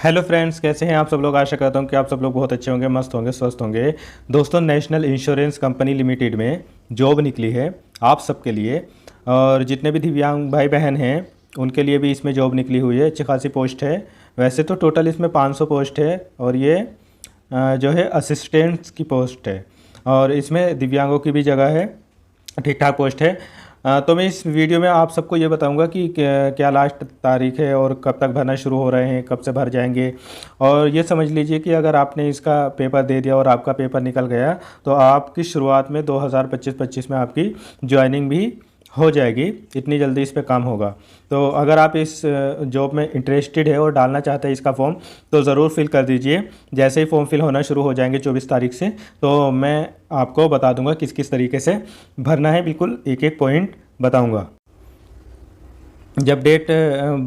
Hello friends, कैसे हैं आप सब लोग। आशा करता हूं कि आप सब लोग बहुत अच्छे होंगे, मस्त होंगे, स्वस्थ होंगे। दोस्तों, नेशनल इंश्योरेंस कंपनी लिमिटेड में जॉब निकली है आप सबके लिए। और जितने भी दिव्यांग भाई बहन हैं उनके लिए भी इसमें जॉब निकली हुई है। अच्छी खासी पोस्ट है। वैसे तो टोटल इसमें 500 पोस्ट है और ये जो है असिस्टेंट्स की पोस्ट है। और इसमें दिव्यांगों की भी जगह है, ठीक ठाक पोस्ट है। तो मैं इस वीडियो में आप सबको ये बताऊंगा कि क्या लास्ट तारीख है और कब तक भरना शुरू हो रहे हैं, कब से भर जाएंगे। और ये समझ लीजिए कि अगर आपने इसका पेपर दे दिया और आपका पेपर निकल गया तो आपकी शुरुआत में 2025 में आपकी ज्वाइनिंग भी हो जाएगी। इतनी जल्दी इस पे काम होगा। तो अगर आप इस जॉब में इंटरेस्टेड है और डालना चाहते हैं इसका फॉर्म, तो ज़रूर फिल कर दीजिए। जैसे ही फॉर्म फिल होना शुरू हो जाएंगे 24 तारीख से, तो मैं आपको बता दूंगा किस किस तरीके से भरना है। बिल्कुल एक एक पॉइंट बताऊंगा। जब डेट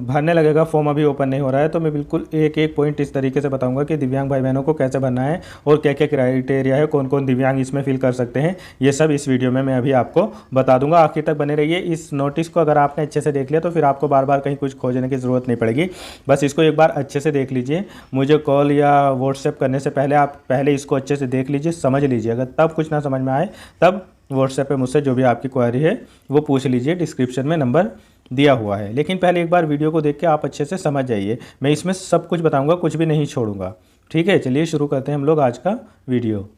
भरने लगेगा, फॉर्म अभी ओपन नहीं हो रहा है, तो मैं बिल्कुल एक एक पॉइंट इस तरीके से बताऊंगा कि दिव्यांग भाई बहनों को कैसे भरना है और क्या क्या क्राइटेरिया है, कौन कौन दिव्यांग इसमें फिल कर सकते हैं। ये सब इस वीडियो में मैं अभी आपको बता दूंगा। आखिर तक बने रहिए। इस नोटिस को अगर आपने अच्छे से देख लिया तो फिर आपको बार बार कहीं कुछ खोजने की ज़रूरत नहीं पड़ेगी। बस इसको एक बार अच्छे से देख लीजिए। मुझे कॉल या व्हाट्सएप करने से पहले आप पहले इसको अच्छे से देख लीजिए, समझ लीजिए। अगर तब कुछ ना समझ में आए तब व्हाट्सएप पे मुझसे जो भी आपकी क्वेरी है वो पूछ लीजिए। डिस्क्रिप्शन में नंबर दिया हुआ है। लेकिन पहले एक बार वीडियो को देख के आप अच्छे से समझ जाइए। मैं इसमें सब कुछ बताऊंगा, कुछ भी नहीं छोड़ूंगा। ठीक है, चलिए शुरू करते हैं हम लोग आज का वीडियो।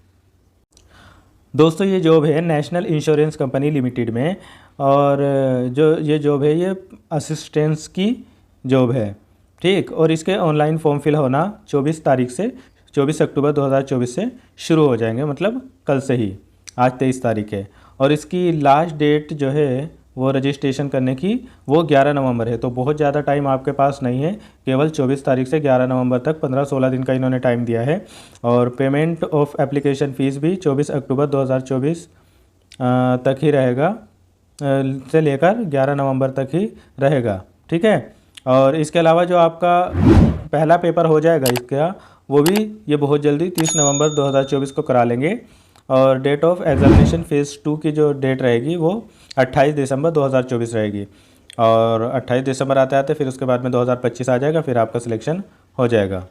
दोस्तों, ये जॉब है नेशनल इंश्योरेंस कंपनी लिमिटेड में। और जो ये जॉब है ये असिस्टेंस की जॉब है। ठीक, और इसके ऑनलाइन फॉर्म फिल होना 24 तारीख से 24 अक्टूबर 2024 से शुरू हो जाएंगे, मतलब कल से ही। आज 23 तारीख है और इसकी लास्ट डेट जो है वो रजिस्ट्रेशन करने की वो 11 नवंबर है। तो बहुत ज़्यादा टाइम आपके पास नहीं है। केवल 24 तारीख से 11 नवंबर तक 15-16 दिन का इन्होंने टाइम दिया है। और पेमेंट ऑफ एप्लीकेशन फ़ीस भी 24 अक्टूबर 2024 तक ही रहेगा, से लेकर 11 नवंबर तक ही रहेगा। ठीक है। और इसके अलावा जो आपका पहला पेपर हो जाएगा इसका, वो भी ये बहुत जल्दी 30 नवंबर 2024 को करा लेंगे। और डेट ऑफ एग्जामिनेशन फ़ेज़ 2 की जो डेट रहेगी वो 28 दिसंबर 2024 रहेगी। और 28 दिसंबर आते आते फिर उसके बाद में 2025 आ जाएगा, फिर आपका सिलेक्शन हो जाएगा।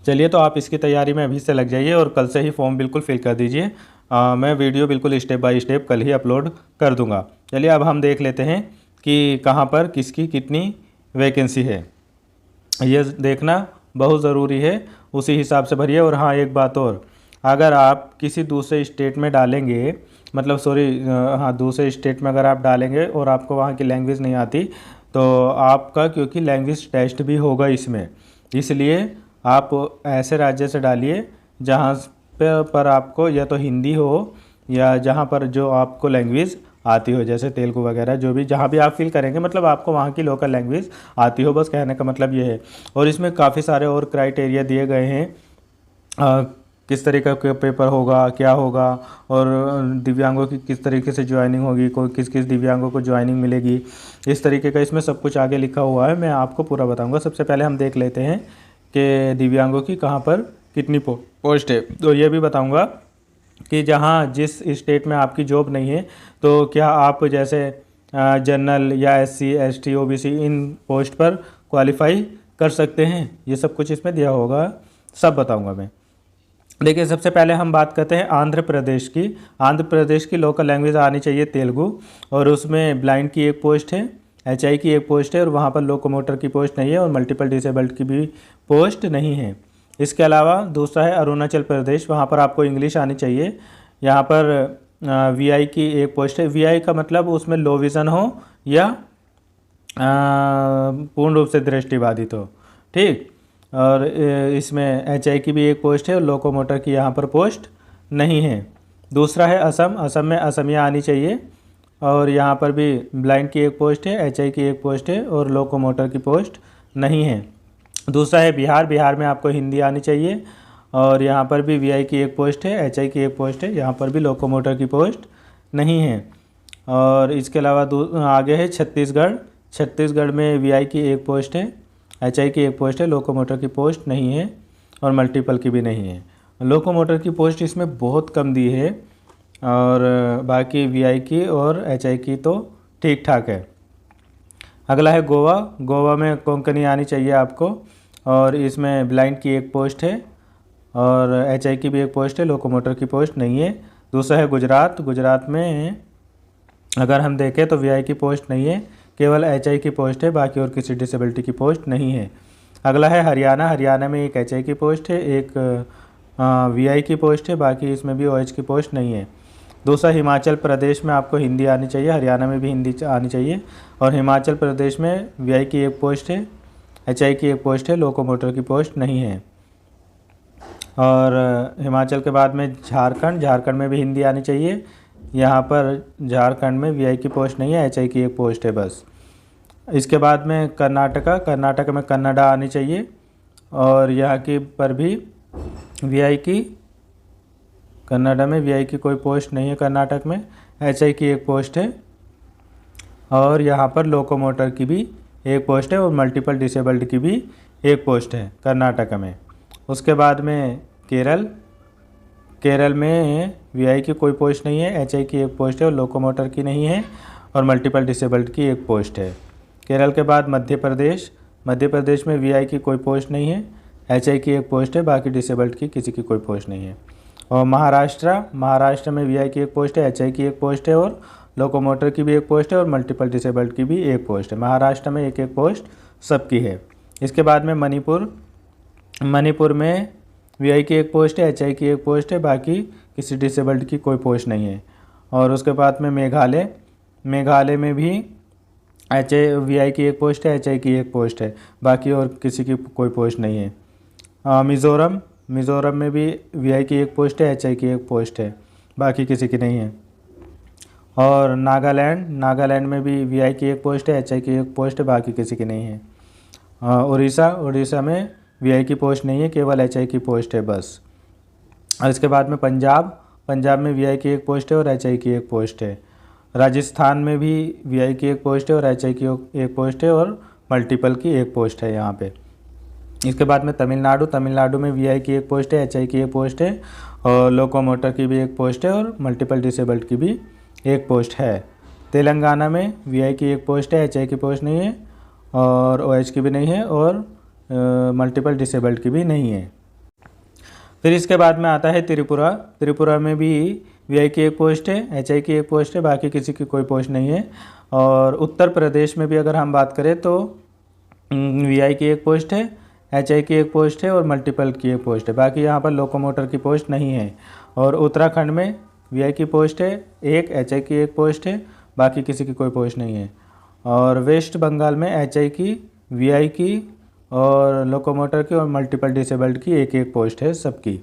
चलिए, तो आप इसकी तैयारी में अभी से लग जाइए और कल से ही फॉर्म बिल्कुल फिल कर दीजिए। मैं वीडियो बिल्कुल स्टेप बाय स्टेप कल ही अपलोड कर दूंगा। चलिए, अब हम देख लेते हैं कि कहाँ पर किसकी कितनी वैकेंसी है। ये देखना बहुत ज़रूरी है, उसी हिसाब से भरिए। और हाँ, एक बात और, अगर आप किसी दूसरे स्टेट में डालेंगे, मतलब दूसरे स्टेट में अगर आप डालेंगे और आपको वहाँ की लैंग्वेज नहीं आती, तो आपका क्योंकि लैंग्वेज टेस्ट भी होगा इसमें, इसलिए आप ऐसे राज्य से डालिए जहाँ पर आपको या तो हिंदी हो या जहाँ पर जो आपको लैंग्वेज आती हो, जैसे तेलुगु वगैरह, जो भी जहाँ भी आप फिल करेंगे, मतलब आपको वहाँ की लोकल लैंग्वेज आती हो। बस कहने का मतलब ये है। और इसमें काफ़ी सारे और क्राइटेरिया दिए गए हैं। किस तरीके का पेपर होगा, क्या होगा, और दिव्यांगों की किस तरीके से ज्वाइनिंग होगी, कोई किस किस दिव्यांगों को ज्वाइनिंग मिलेगी, इस तरीके का इसमें सब कुछ आगे लिखा हुआ है। मैं आपको पूरा बताऊंगा। सबसे पहले हम देख लेते हैं कि दिव्यांगों की कहाँ पर कितनी पोस्ट है। तो ये भी बताऊंगा कि जहाँ जिस स्टेट में आपकी जॉब नहीं है, तो क्या आप जैसे जनरल या SC ST OBC इन पोस्ट पर क्वालिफाई कर सकते हैं। ये सब कुछ इसमें दिया होगा, सब बताऊँगा मैं। देखिए, सबसे पहले हम बात करते हैं आंध्र प्रदेश की। आंध्र प्रदेश की लोकल लैंग्वेज आनी चाहिए तेलुगु। और उसमें ब्लाइंड की एक पोस्ट है, HI की एक पोस्ट है, और वहाँ पर लोकोमोटर की पोस्ट नहीं है, और मल्टीपल डिसेबल्ड की भी पोस्ट नहीं है। इसके अलावा दूसरा है अरुणाचल प्रदेश। वहाँ पर आपको इंग्लिश आनी चाहिए। यहाँ पर VI की एक पोस्ट है। VI का मतलब उसमें लो विज़न हो या पूर्ण रूप से दृष्टिबाधित हो। ठीक। और इसमें HI की भी एक पोस्ट है और लोकोमोटर की यहाँ पर पोस्ट नहीं है। दूसरा है असम। असम में असमिया आनी चाहिए, और यहाँ पर भी ब्लाइंड की एक पोस्ट है, HI की एक पोस्ट है, और लोकोमोटर की पोस्ट नहीं है। दूसरा है बिहार। बिहार में आपको हिंदी आनी चाहिए, और यहाँ पर भी VI की एक पोस्ट है, HI की एक पोस्ट है, यहाँ पर भी लोकोमोटर की पोस्ट नहीं है। और इसके अलावा आगे है छत्तीसगढ़। छत्तीसगढ़ में VI की एक पोस्ट है, HI की एक पोस्ट है, लोकोमोटर की पोस्ट नहीं है, और मल्टीपल की भी नहीं है। लोकोमोटर की पोस्ट इसमें बहुत कम दी है, और बाकी VI की और HI की तो ठीक ठाक है। अगला है गोवा। गोवा में कोंकणी आनी चाहिए आपको, और इसमें ब्लाइंड की एक पोस्ट है और एचआई की भी एक पोस्ट है, लोकोमोटर की पोस्ट नहीं है। दूसरा है गुजरात। गुजरात में अगर हम देखें तो वीआई की पोस्ट नहीं है, केवल एचआई की पोस्ट है, बाकी और किसी डिसेबिलिटी की पोस्ट नहीं है। अगला है हरियाणा। हरियाणा में एक एचआई की पोस्ट है, एक वीआई की पोस्ट है, बाकी इसमें भी ओएच की पोस्ट नहीं है। दूसरा हिमाचल प्रदेश में आपको हिंदी आनी चाहिए, हरियाणा में भी हिंदी आनी चाहिए, और हिमाचल प्रदेश में वीआई की एक पोस्ट है, एचआई की एक पोस्ट है, लोकोमोटर की पोस्ट नहीं है। और हिमाचल के बाद में झारखंड। झारखंड में भी हिंदी आनी चाहिए, यहाँ पर झारखंड में वीआई की पोस्ट नहीं है, एचआई की एक पोस्ट है बस। इसके बाद में कर्नाटका। कर्नाटक में कन्नडा आनी चाहिए, और यहाँ की पर भी वीआई की, कन्नडा में वीआई की कोई पोस्ट नहीं है कर्नाटक में, एचआई की एक पोस्ट है, और यहाँ पर लोकोमोटर की भी एक पोस्ट है, और मल्टीपल डिसेबल्ड की भी एक पोस्ट है कर्नाटक में। उसके बाद में केरल। केरल में वीआई की कोई पोस्ट नहीं है, एचआई की एक पोस्ट है, और लोकोमोटर की नहीं है, और मल्टीपल डिसेबल्ड की एक पोस्ट है। केरल के बाद मध्य प्रदेश। मध्य प्रदेश में वीआई की कोई पोस्ट नहीं है, एचआई की एक पोस्ट है, बाकी डिसेबल्ड की किसी की कोई पोस्ट नहीं है। और महाराष्ट्र। महाराष्ट्र में वीआई की एक पोस्ट है, एचआई की एक पोस्ट है, और लोकोमोटर की भी एक पोस्ट है, और मल्टीपल डिसेबल्ड की भी एक पोस्ट है। महाराष्ट्र में एक एक पोस्ट सबकी है। इसके बाद में मणिपुर। मणिपुर में वीआई की एक पोस्ट है, एचआई की एक पोस्ट है, बाकी किसी डिसेबल्ड की कोई पोस्ट नहीं है। और उसके बाद में मेघालय। मेघालय में भी वीआई की एक पोस्ट है, एचआई की एक पोस्ट है, बाकी और किसी की कोई पोस्ट नहीं है। मिज़ोरम। मिज़ोरम में भी वीआई की एक पोस्ट है, एचआई की एक पोस्ट है, बाकी किसी की नहीं है। और नागालैंड। नागालैंड में भी वीआई की एक पोस्ट है, एचआई की एक पोस्ट है, बाकी किसी की नहीं है। उड़ीसा। उड़ीसा में वीआई की पोस्ट नहीं है, केवल एचआई की पोस्ट है बस। और इसके बाद में पंजाब। पंजाब में वीआई की एक पोस्ट है और एचआई की एक पोस्ट है। राजस्थान में भी वीआई की एक पोस्ट है और एचआई की एक पोस्ट है, और मल्टीपल की एक पोस्ट है यहाँ पे। इसके बाद में तमिलनाडु। तमिलनाडु में वीआई की एक पोस्ट है, एचआई की एक पोस्ट है, और लोकोमोटर की भी एक पोस्ट है, और मल्टीपल डिसेबल्ड की भी एक पोस्ट है। तेलंगाना में वीआई की एक पोस्ट है, एचआई की पोस्ट नहीं है, और ओएच की भी नहीं है, और मल्टीपल डिसेबल्ड की भी नहीं है। फिर इसके बाद में आता है त्रिपुरा। त्रिपुरा में भी वीआई की एक पोस्ट है, एचआई की एक पोस्ट है, बाकी किसी की कोई पोस्ट नहीं है। और उत्तर प्रदेश में भी अगर हम बात करें तो वीआई की एक पोस्ट है, एचआई की एक पोस्ट है, और मल्टीपल की एक पोस्ट है, बाकी यहाँ पर लोकोमोटर की पोस्ट नहीं है। और उत्तराखंड में वीआई की पोस्ट है एक, एचआई की एक पोस्ट है, बाकी किसी की कोई पोस्ट नहीं है। और वेस्ट बंगाल में एचआई की, वीआई की, और लोकोमोटर की, और मल्टीपल डिसेबल्ड की एक एक पोस्ट है सबकी।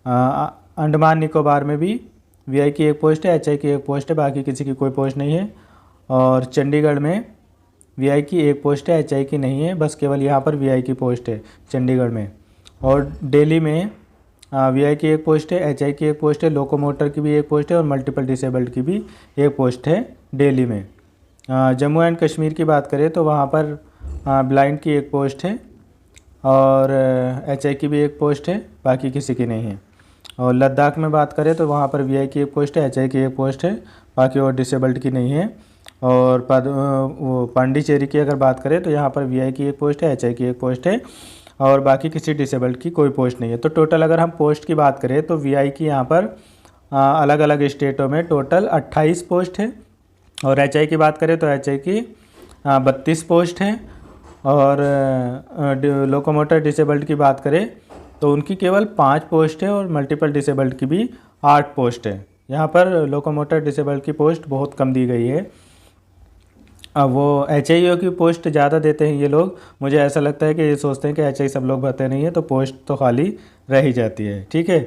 अंडमान निकोबार में भी वीआई की एक पोस्ट है, एचआई की एक पोस्ट है, बाकी किसी की कोई पोस्ट नहीं है। और चंडीगढ़ में वीआई की एक पोस्ट है, एचआई की नहीं है, बस केवल यहाँ पर वीआई की पोस्ट है चंडीगढ़ में। और दिल्ली में वीआई की एक पोस्ट है, एचआई की एक पोस्ट है, लोकोमोटर की भी एक पोस्ट है, और मल्टीपल डिसेबल्ड की भी एक पोस्ट है दिल्ली में। जम्मू एंड कश्मीर की बात करें तो वहाँ पर ब्लाइंड की एक पोस्ट है, और एचआई की भी एक पोस्ट है, बाकी किसी की नहीं है। और लद्दाख में बात करें तो वहाँ पर वीआई की एक पोस्ट है, एचआई की एक पोस्ट है, बाकी और डिसेबल्ड की नहीं है। और पांडिचेरी की अगर बात करें तो यहाँ पर वीआई की एक पोस्ट है, एचआई की एक पोस्ट है, और बाकी किसी डिसेबल्ड की कोई पोस्ट नहीं है। तो टोटल अगर हम पोस्ट की बात करें तो वीआई की यहाँ पर अलग अलग स्टेटों में टोटल 28 पोस्ट है। और एचआई की बात करें तो एचआई की 32 पोस्ट है। और लोकोमोटर डिसेबल्ड की बात करें तो उनकी केवल 5 पोस्ट है, और मल्टीपल डिसेबल्ड की भी 8 पोस्ट है। यहाँ पर लोकोमोटर डिसेबल्ड की पोस्ट बहुत कम दी गई है। अब वो एचआईओ की पोस्ट ज़्यादा देते हैं ये लोग। मुझे ऐसा लगता है कि ये सोचते हैं कि एचआई सब लोग भरते नहीं है, तो पोस्ट तो खाली रह ही जाती है। ठीक है,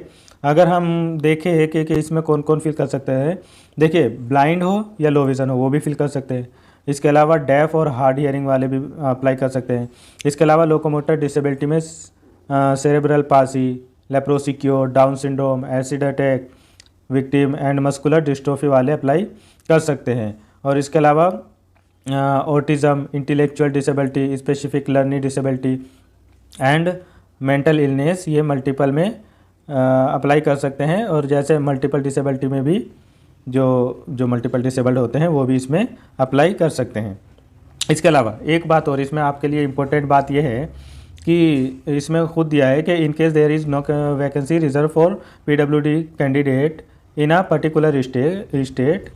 अगर हम देखें कि इसमें कौन कौन फिल कर सकते हैं, देखिए ब्लाइंड हो या लो विज़न हो वो भी फिल कर सकते हैं। इसके अलावा डेफ और हार्ड हियरिंग वाले भी अप्लाई कर सकते हैं। इसके अलावा लोकोमोटर डिसेबिलिटी में cerebral palsy, leprosy cured, down syndrome, acid attack victim and muscular dystrophy वाले अप्लाई कर सकते हैं। और इसके अलावा autism, intellectual disability, specific learning disability and mental illness ये मल्टीपल में अप्लाई कर सकते हैं। और जैसे मल्टीपल डिसेबिलिटी में भी जो मल्टीपल डिसेबल्ड होते हैं वो भी इसमें अप्लाई कर सकते हैं। इसके अलावा एक बात और इसमें आपके लिए इम्पोर्टेंट बात यह है कि इसमें खुद दिया है कि in case there is no vacancy reserve for PWD candidate in a particular state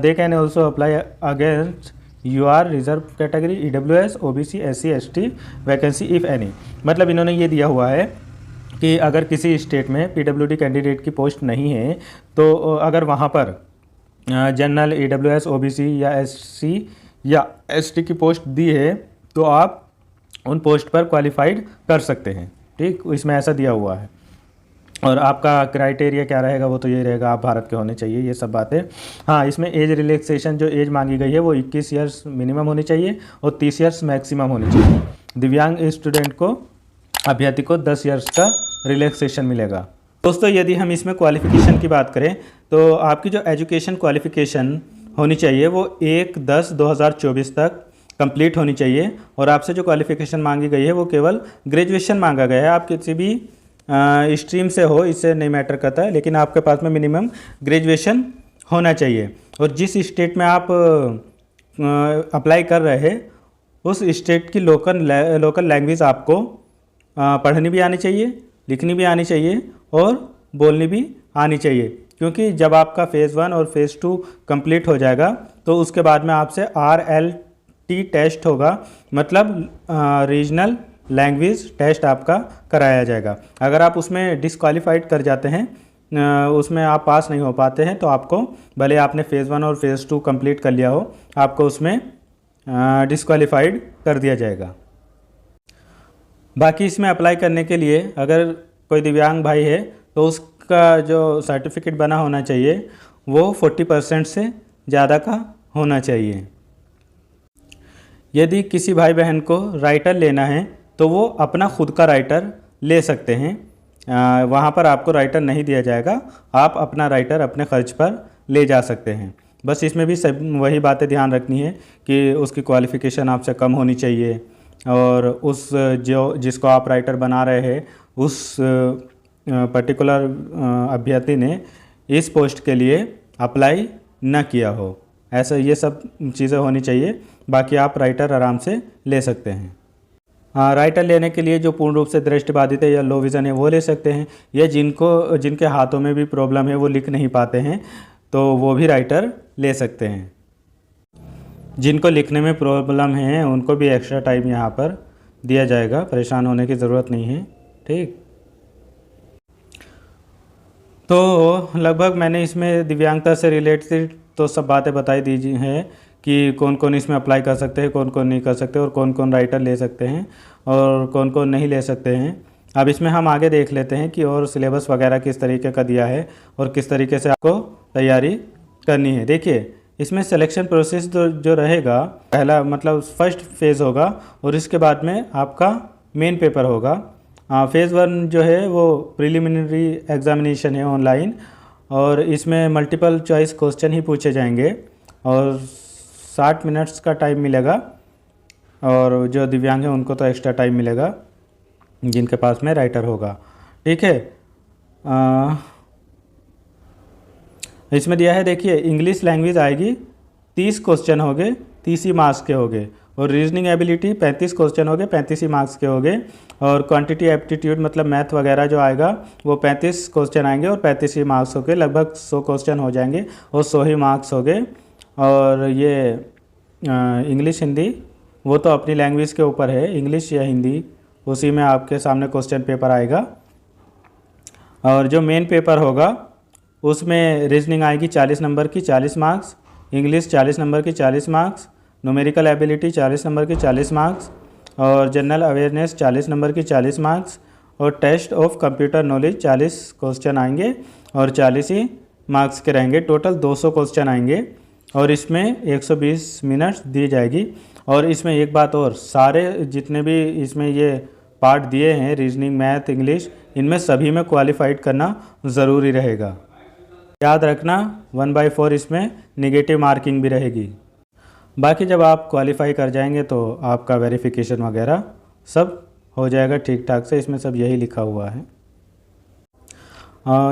they can also apply against U R reserve category EWS OBC SC ST vacancy if any. मतलब इन्होंने ये दिया हुआ है कि अगर किसी स्टेट में पीडब्ल्यूडी कैंडिडेट की पोस्ट नहीं है तो अगर वहाँ पर जनरल ईडब्ल्यूएस ओबीसी या एससी या एसटी की पोस्ट दी है तो आप उन पोस्ट पर क्वालिफाइड कर सकते हैं। ठीक, इसमें ऐसा दिया हुआ है। और आपका क्राइटेरिया क्या रहेगा वो तो ये रहेगा, आप भारत के होने चाहिए, ये सब बातें। हाँ, इसमें एज रिलैक्सेशन जो एज मांगी गई है वो 21 ईयर्स मिनिमम होनी चाहिए और 30 ईयर्स मैक्सिमम होनी चाहिए। दिव्यांग स्टूडेंट को, अभ्यर्थी को 10 ईयर्स का रिलैक्सेशन मिलेगा। दोस्तों, यदि हम इसमें क्वालिफ़िकेशन की बात करें तो आपकी जो एजुकेशन क्वालिफ़िकेशन होनी चाहिए वो 1/10/2024 तक कंप्लीट होनी चाहिए। और आपसे जो क्वालिफ़िकेशन मांगी गई है वो केवल ग्रेजुएशन मांगा गया है। आप किसी भी स्ट्रीम से हो, इससे नहीं मैटर करता है, लेकिन आपके पास में मिनिमम ग्रेजुएशन होना चाहिए। और जिस स्टेट में आप अप्लाई कर रहे हैं उस स्टेट की लोकल लैंग्वेज आपको पढ़नी भी आनी चाहिए, लिखनी भी आनी चाहिए और बोलनी भी आनी चाहिए। क्योंकि जब आपका फ़ेज़ 1 और फ़ेज़ 2 कंप्लीट हो जाएगा तो उसके बाद में आपसे RLT टेस्ट होगा, मतलब रीजनल लैंग्वेज टेस्ट आपका कराया जाएगा। अगर आप उसमें डिस्क्वालीफाइड कर जाते हैं, उसमें आप पास नहीं हो पाते हैं, तो आपको, भले आपने फ़ेज़ 1 और फ़ेज़ 2 कंप्लीट कर लिया हो, आपको उसमें डिस्क्वालीफाइड कर दिया जाएगा। बाकी इसमें अप्लाई करने के लिए अगर कोई दिव्यांग भाई है तो उसका जो सर्टिफिकेट बना होना चाहिए वो 40% से ज़्यादा का होना चाहिए। यदि किसी भाई बहन को राइटर लेना है तो वो अपना खुद का राइटर ले सकते हैं। वहाँ पर आपको राइटर नहीं दिया जाएगा, आप अपना राइटर अपने खर्च पर ले जा सकते हैं। बस इसमें भी सब वही बातें ध्यान रखनी है कि उसकी क्वालिफ़िकेशन आपसे कम होनी चाहिए और उस जिसको आप राइटर बना रहे हैं उस पर्टिकुलर अभ्यर्थी ने इस पोस्ट के लिए अप्लाई न किया हो। ऐसा ये सब चीज़ें होनी चाहिए, बाकी आप राइटर आराम से ले सकते हैं। राइटर लेने के लिए जो पूर्ण रूप से दृष्टिबाधित है या लो विज़न है वो ले सकते हैं, या जिनके हाथों में भी प्रॉब्लम है, वो लिख नहीं पाते हैं, तो वो भी राइटर ले सकते हैं। जिनको लिखने में प्रॉब्लम है उनको भी एक्स्ट्रा टाइम यहाँ पर दिया जाएगा, परेशान होने की ज़रूरत नहीं है। ठीक, तो लगभग मैंने इसमें दिव्यांगता से रिलेटेड तो सब बातें बताई दी हैं कि कौन कौन इसमें अप्लाई कर सकते हैं, कौन कौन नहीं कर सकते, और कौन कौन राइटर ले सकते हैं और कौन कौन नहीं ले सकते हैं। अब इसमें हम आगे देख लेते हैं कि और सिलेबस वगैरह किस तरीके का दिया है और किस तरीके से आपको तैयारी करनी है। देखिए, इसमें सिलेक्शन प्रोसेस जो रहेगा, पहला मतलब फर्स्ट फेज़ होगा और इसके बाद में आपका मेन पेपर होगा। फ़ेज़ 1 जो है वो प्रिलिमिनरी एग्ज़ामिनेशन है ऑनलाइन, और इसमें मल्टीपल चॉइस क्वेश्चन ही पूछे जाएंगे और 60 मिनट्स का टाइम मिलेगा। और जो दिव्यांग हैं उनको तो एक्स्ट्रा टाइम मिलेगा जिनके पास में राइटर होगा। ठीक है, इसमें दिया है, देखिए, इंग्लिश लैंग्वेज आएगी, 30 क्वेश्चन हो गए, 30 ही मार्क्स के हो गए, और रीजनिंग एबिलिटी 35 क्वेश्चन हो गए, 35 ही मार्क्स के हो गए, और क्वांटिटी एप्टीट्यूड मतलब मैथ वगैरह जो आएगा वो 35 क्वेश्चन आएंगे और 35 ही मार्क्स हो गए, लगभग 100 क्वेश्चन हो जाएंगे और 100 ही मार्क्स हो गए। और ये इंग्लिश हिंदी वो तो अपनी लैंग्वेज के ऊपर है, इंग्लिश या हिंदी, उसी में आपके सामने क्वेश्चन पेपर आएगा। और जो मेन पेपर होगा उसमें रीजनिंग आएगी 40 नंबर की, 40 मार्क्स, इंग्लिश 40 नंबर की, 40 मार्क्स, न्यूमेरिकल एबिलिटी 40 नंबर की, 40 मार्क्स, और जनरल अवेयरनेस 40 नंबर की, 40 मार्क्स, और test of computer knowledge 40 question आएंगे और 40 ही मार्क्स के रहेंगे। टोटल 200 क्वेश्चन आएंगे और इसमें 120 मिनट्स दी जाएगी। और इसमें एक बात और, सारे जितने भी इसमें ये पार्ट दिए हैं, रीजनिंग, मैथ, इंग्लिश, इनमें सभी में क्वालिफाइड करना ज़रूरी रहेगा। याद रखना 1/4 इसमें नेगेटिव मार्किंग भी रहेगी। बाकी जब आप क्वालिफाई कर जाएंगे तो आपका वेरिफिकेशन वगैरह सब हो जाएगा ठीक ठाक से, इसमें सब यही लिखा हुआ है।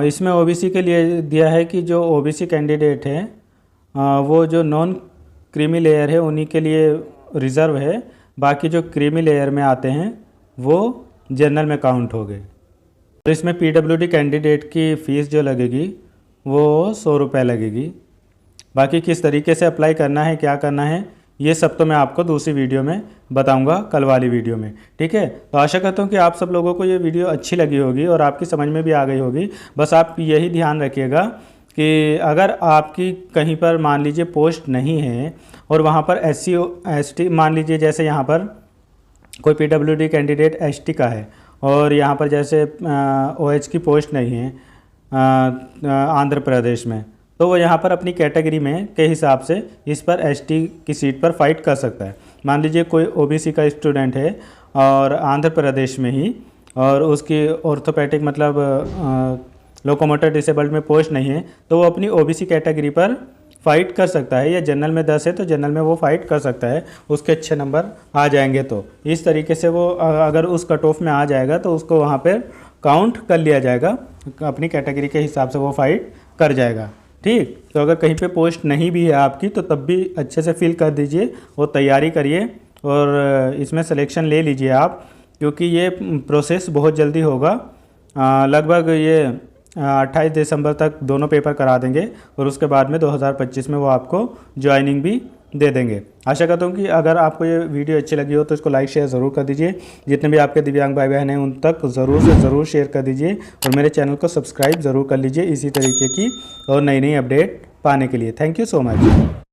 इसमें ओबीसी के लिए दिया है कि जो ओबीसी कैंडिडेट हैं वो जो नॉन क्रीमी लेयर है उन्हीं के लिए रिज़र्व है, बाकी जो क्रीमी लेयर में आते हैं वो जनरल में काउंट हो गए। और इसमें PWD कैंडिडेट की फ़ीस जो लगेगी वो 100 रुपये लगेगी। बाकी किस तरीके से अप्लाई करना है, क्या करना है, ये सब तो मैं आपको दूसरी वीडियो में बताऊंगा, कल वाली वीडियो में। ठीक है, तो आशा करता हूँ कि आप सब लोगों को ये वीडियो अच्छी लगी होगी और आपकी समझ में भी आ गई होगी। बस आप यही ध्यान रखिएगा कि अगर आपकी कहीं पर मान लीजिए पोस्ट नहीं है और वहाँ पर SC ST, मान लीजिए जैसे यहाँ पर कोई PWD कैंडिडेट ST का है और यहाँ पर जैसे OH की पोस्ट नहीं है आंध्र प्रदेश में, तो वो यहाँ पर अपनी कैटेगरी में के हिसाब से इस पर ST की सीट पर फाइट कर सकता है। मान लीजिए कोई OBC का स्टूडेंट है और आंध्र प्रदेश में ही, और उसकी ऑर्थोपेडिक मतलब लोकोमोटर डिसेबल्ड में पोस्ट नहीं है, तो वो अपनी OBC कैटेगरी पर फाइट कर सकता है, या जनरल में 10 है तो जनरल में वो फाइट कर सकता है, उसके अच्छे नंबर आ जाएंगे। तो इस तरीके से वो अगर उस कट ऑफ में आ जाएगा तो उसको वहाँ पर काउंट कर लिया जाएगा, अपनी कैटेगरी के हिसाब से वो फाइट कर जाएगा। ठीक, तो अगर कहीं पे पोस्ट नहीं भी है आपकी तो तब भी अच्छे से फिल कर दीजिए और तैयारी करिए और इसमें सिलेक्शन ले लीजिए आप, क्योंकि ये प्रोसेस बहुत जल्दी होगा। लगभग ये 28 दिसंबर तक दोनों पेपर करा देंगे और उसके बाद में 2025 में वो आपको ज्वाइनिंग भी दे देंगे। आशा करता हूँ कि अगर आपको ये वीडियो अच्छी लगी हो तो इसको लाइक शेयर ज़रूर कर दीजिए। जितने भी आपके दिव्यांग भाई बहन हैं उन तक ज़रूर से ज़रूर शेयर कर दीजिए और मेरे चैनल को सब्सक्राइब ज़रूर कर लीजिए इसी तरीके की और नई नई अपडेट पाने के लिए। Thank you so much.